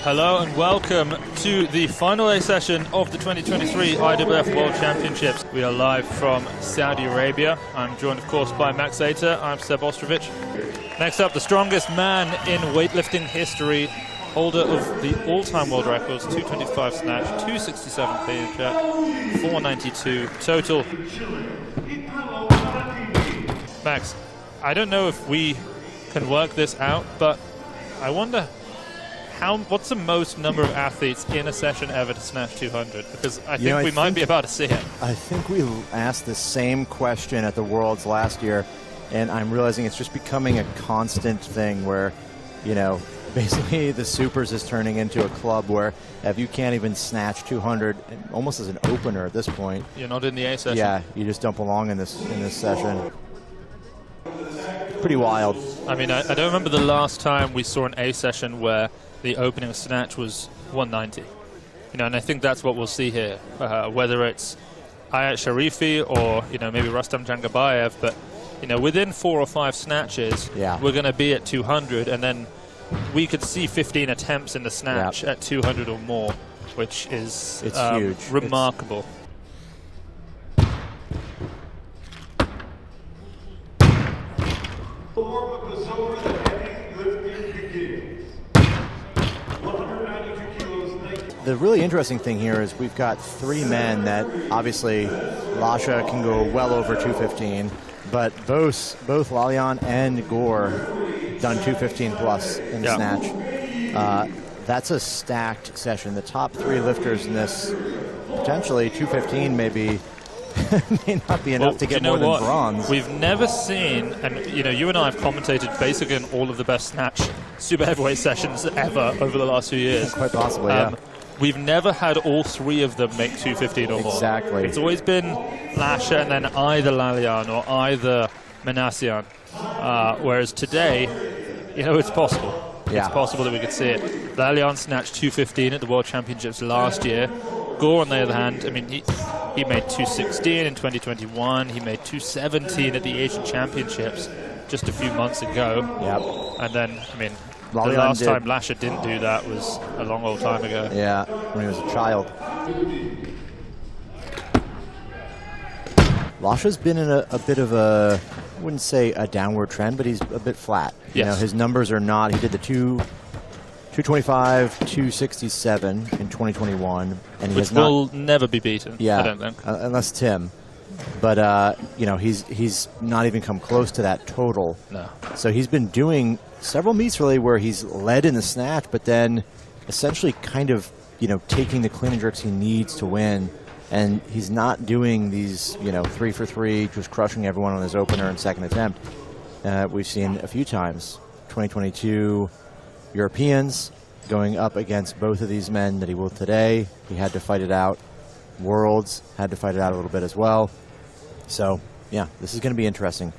Hello and welcome to the final A session of the 2023 IWF World Championships. We are live from Saudi Arabia. I'm joined, of course, by Max Ater. I'm Seb Ostrovich. Next up, the strongest man in weightlifting history, holder of the all-time world records, 225 snatch, 267 clean jack, 492 total. Max, I don't know if we can work this out, but I wonder what's the most number of athletes in a session ever to snatch 200? Because I think we might be about to see it. I think we asked the same question at the Worlds last year, and I'm realizing it's just becoming a constant thing where, you know, basically the Supers is turning into a club where if you can't even snatch 200, almost as an opener at this point. You're not in the A session. Yeah, you just don't belong in this session. Pretty wild. I mean, I don't remember the last time we saw an A session where the opening snatch was 190. You know, and I think that's what we'll see here. Whether it's Ayat Sharifi or, you know, maybe Rustam Jangabayev, but, you know, within 4 or 5 snatches, we're going to be at 200, and then we could see 15 attempts in the snatch at 200 or more, which is huge. Remarkable. The really interesting thing here is we've got 3 men that obviously Lasha can go well over 215, but both Lalayan and Gore done 215 plus in the snatch. That's a stacked session. The top 3 lifters in this, potentially 215 maybe may not be enough to get more than bronze. We've never seen, and you know, you and I have commentated basically on all of the best snatch super heavyweight sessions ever over the last few years. Quite possibly, yeah. We've never had all 3 of them make 215 or more. Exactly. It's always been Lasha and then either Lalayan or either Minasyan. Whereas today, you know, it's possible. Yeah. It's possible that we could see it. Lalayan snatched 215 at the World Championships last year. Gore, on the other hand, I mean, he made 216 in 2021. He made 217 at the Asian Championships just a few months ago. Yep. And then, I mean, Lalayan the last time Lasha didn't do that was a long old time ago. Yeah, when he was a child. Lasha's been in a bit of a, I wouldn't say a downward trend, but he's a bit flat. Yes. You know, his numbers are not, he did the 225, 267 in 2021. And he Which will never be beaten, I don't think. Unless Tim. But, you know, he's not even come close to that total. No. So he's been doing several meets really where he's led in the snatch, but then essentially kind of, you know, taking the clean and jerks he needs to win. And he's not doing these, you know, 3 for 3, just crushing everyone on his opener and second attempt. We've seen a few times. 2022 Europeans going up against both of these men that he will today. He had to fight it out. Worlds had to fight it out a little bit as well. So, yeah, this is going to be interesting.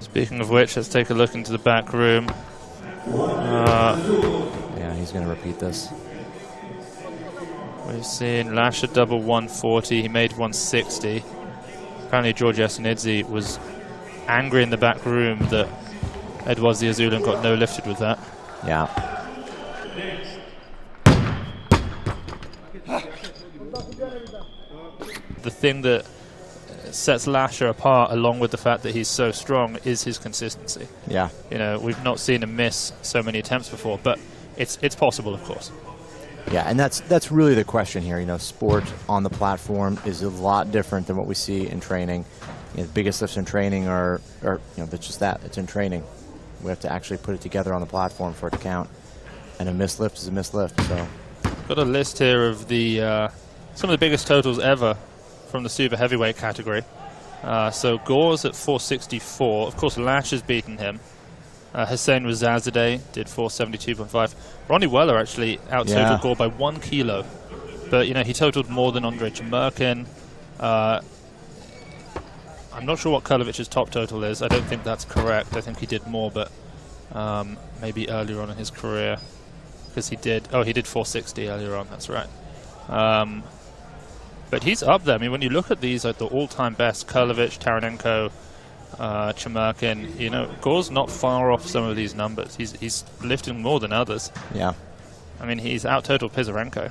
Speaking of which, let's take a look into the back room. Yeah, he's going to repeat this. We've seen Lasha double 140. He made 160. Apparently, George Yasinidze was angry in the back room that Edouard Ziazulan got no lifted with that. Yeah. The thing that sets Lasha apart, along with the fact that he's so strong, is his consistency. Yeah. You know, we've not seen him miss so many attempts before, but it's possible, of course. Yeah, and that's really the question here. You know, sport on the platform is a lot different than what we see in training. You know, the biggest lifts in training are you know, it's just that. It's in training. We have to actually put it together on the platform for it to count. And a missed lift is a missed lift, so. Got a list here of the some of the biggest totals ever from the super heavyweight category. So Gore's at 464. Of course, Lash has beaten him. Hussein Razazadeh did 472.5. Ronnie Weller actually out-totaled Gore by 1 kilo. But, you know, he totaled more than Andre Chmerkin. I'm not sure what Karlovic's top total is. I don't think that's correct. I think he did more, but maybe earlier on in his career. Because he did 460 earlier on, that's right. But he's up there. I mean, when you look at these, like the all-time best, Karlovic, Taranenko, Chamerkin. You know, Gore's not far off some of these numbers. He's lifting more than others. Yeah. I mean, he's out-totaled Pisarenko.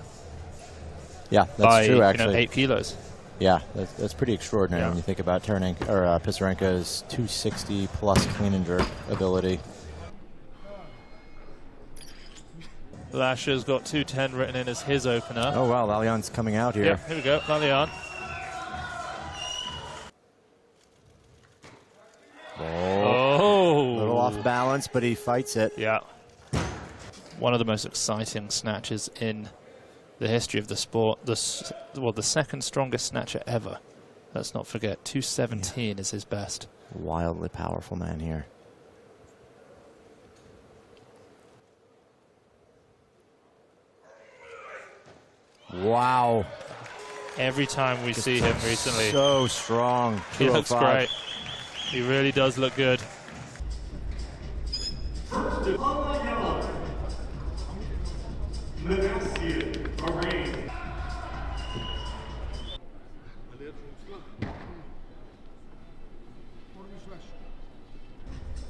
Yeah, that's by, true, actually. 8 kilos. Yeah, that's pretty extraordinary when you think about Pisarenko's 260 plus clean and jerk ability. Lasha's got 210 written in as his opener. Oh, wow, Lalayan's coming out here. Yep, here we go, Lalayan. Oh, a little off balance, but he fights it. Yeah. One of the most exciting snatches in the history of the sport. The second strongest snatcher ever. Let's not forget, 217 is his best. Wildly powerful man here. Wow. Every time we see him recently. So strong. He looks great. He really does look good.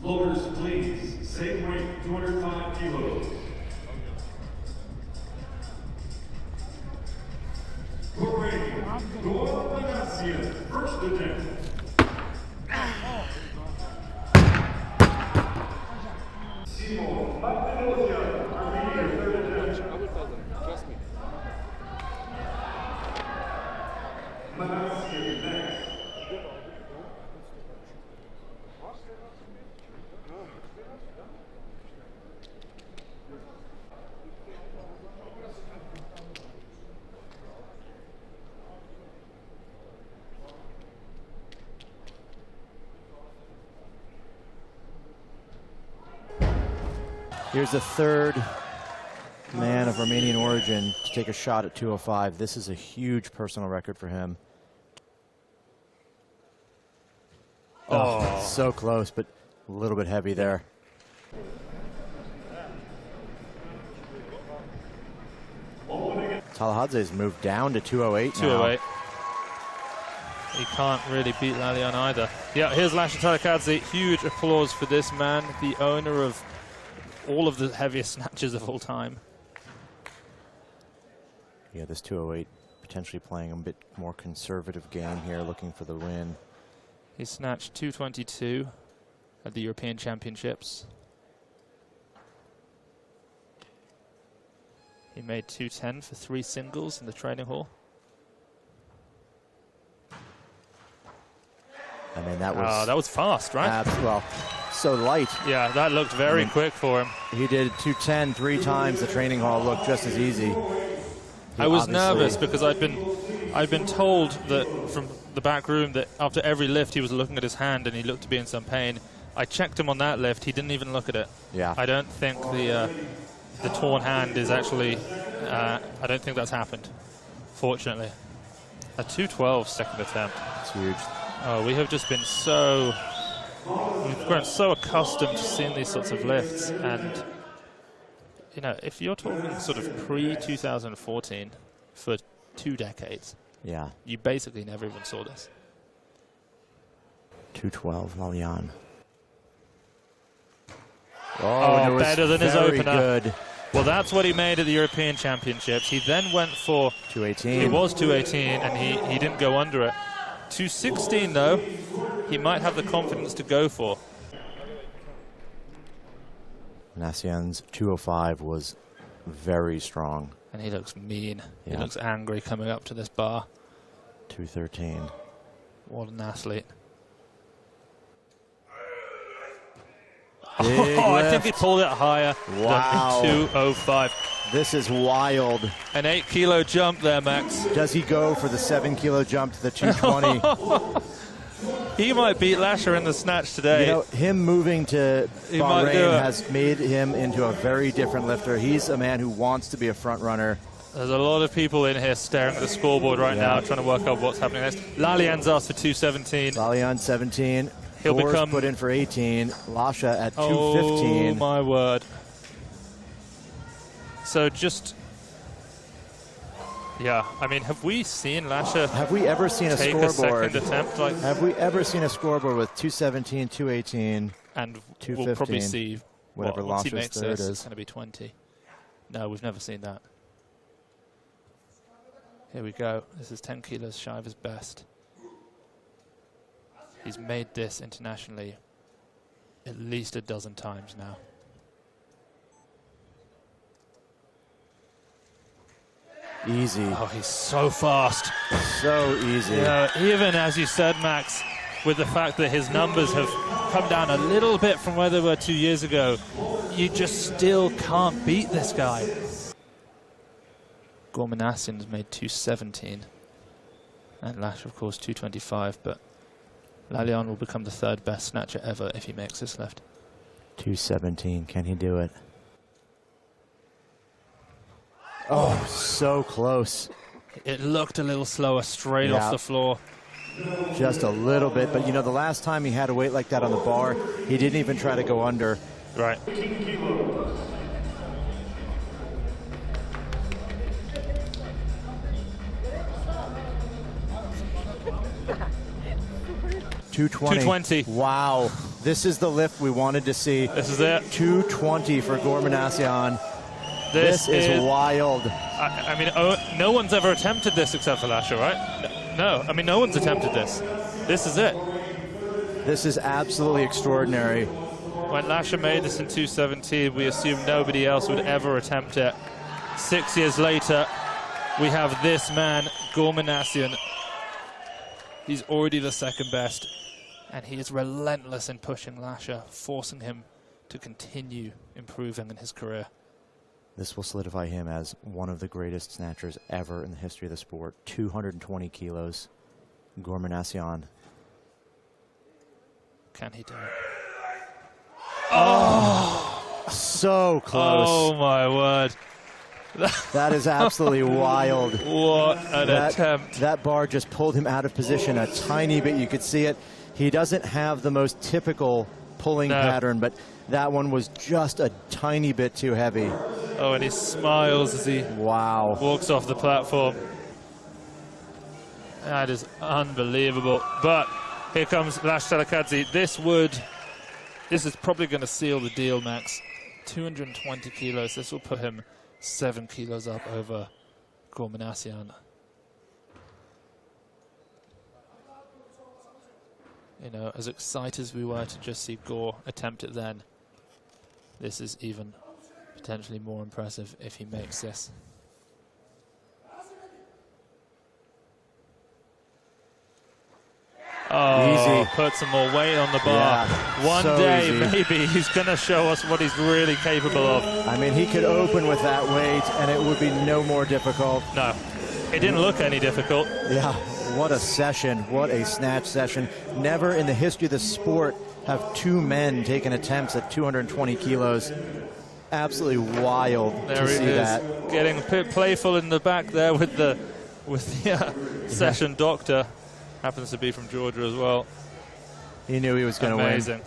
Lowers, please. Same weight, 205 kilos. Minasyan, first attempt. Minasyan next. Here's the third man of Romanian origin to take a shot at 205. This is a huge personal record for him. Oh, so close, but a little bit heavy there. Talakhadze's moved down to 208 now. 208. He can't really beat Lalayan either. Yeah, here's Lasha Talakhadze. Huge applause for this man, the owner of all of the heaviest snatches of all time. Yeah, this 208 potentially playing a bit more conservative game here, looking for the win. He snatched 222 at the European Championships. He made 210 for 3 singles in the training hall. I mean, that was fast, right? Well, so light. Yeah, that looked very quick for him. He did 210 3 times. The training hall looked just as easy. I was nervous because I'd been told that from the back room that after every lift he was looking at his hand and he looked to be in some pain. I checked him on that lift. He didn't even look at it. Yeah. I don't think the torn hand is actually. I don't think that's happened. Fortunately, a 212 second attempt. It's huge. Oh, we have just been we've grown so accustomed to seeing these sorts of lifts, and you know, if you're talking sort of pre-2014 for 2 decades, yeah, you basically never even saw this. 212, Lalayan. Oh, better than his opener. Good. Well, that's what he made at the European Championships. He then went for 218. It was 218, and he didn't go under it. 216, though, he might have the confidence to go for. Minasyan's 205 was very strong. And he looks mean. Yeah. He looks angry coming up to this bar. 213. What an athlete. I think he pulled it higher than 205. This is wild. An 8 kilo jump there, Max. Does he go for the 7 kilo jump to the 220? He might beat Lasha in the snatch today. You know, him moving to Bahrain has made him into a very different lifter. He's a man who wants to be a front runner. There's a lot of people in here staring at the scoreboard right now, trying to work out what's happening next. Lalayan's asked for 217. Lalayan 17. He'll become put in for 18. Lasha at 215. Oh my word! So just Yeah, I mean, have we seen Lasha Have we ever seen a take scoreboard? a second attempt? Like, Have we ever seen a scoreboard with 217, 218, and 215, we'll probably see whatever once he Lasha's makes third this, is. it's going to be 20. No, we've never seen that. Here we go. This is 10 kilos shy of his best. He's made this internationally at least a dozen times now. Easy. Oh, he's so fast. So easy. You know, even as you said, Max, with the fact that his numbers have come down a little bit from where they were 2 years ago, you just still can't beat this guy. Minasyan's made 217. And Lasha, of course, 225, but Lalayan will become the third best snatcher ever if he makes this lift. 217. Can he do it? Oh, so close. It looked a little slower straight off the floor. Just a little bit, but you know, the last time he had a weight like that on the bar, he didn't even try to go under. Right. 220. Wow. This is the lift we wanted to see. This is it. 220 for Minasyan. This is wild. I mean, no one's ever attempted this except for Lasha, right? No. I mean, no one's attempted this. This is it. This is absolutely extraordinary. When Lasha made this in 217, we assumed nobody else would ever attempt it. 6 years later, we have this man, Minasyan. He's already the second best, and he is relentless in pushing Lasha, forcing him to continue improving in his career. This will solidify him as one of the greatest snatchers ever in the history of the sport. 220 kilos. Minasyan. Can he do it? Oh! So close. Oh, my word. That is absolutely wild. What an attempt. That bar just pulled him out of position a tiny bit. You could see it. He doesn't have the most typical pulling pattern, but that one was just a tiny bit too heavy. Oh, and he smiles as he walks off the platform. That is unbelievable. But here comes Lasha Talakhadze. This is probably going to seal the deal, Max. 220 kilos. This will put him 7 kilos up over Minasyan. You know, as excited as we were to just see Gore attempt it then, this is even potentially more impressive if he makes this. Oh, easy. Put some more weight on the bar. One day, maybe he's going to show us what he's really capable of. I mean, he could open with that weight, and it would be no more difficult. No, it didn't look any difficult. Yeah, what a session. What a snatch session. Never in the history of the sport have two men taken attempts at 220 kilos. Absolutely wild to see that. Getting playful in the back there with the session doctor. Happens to be from Georgia as well. He knew he was going to win. Amazing.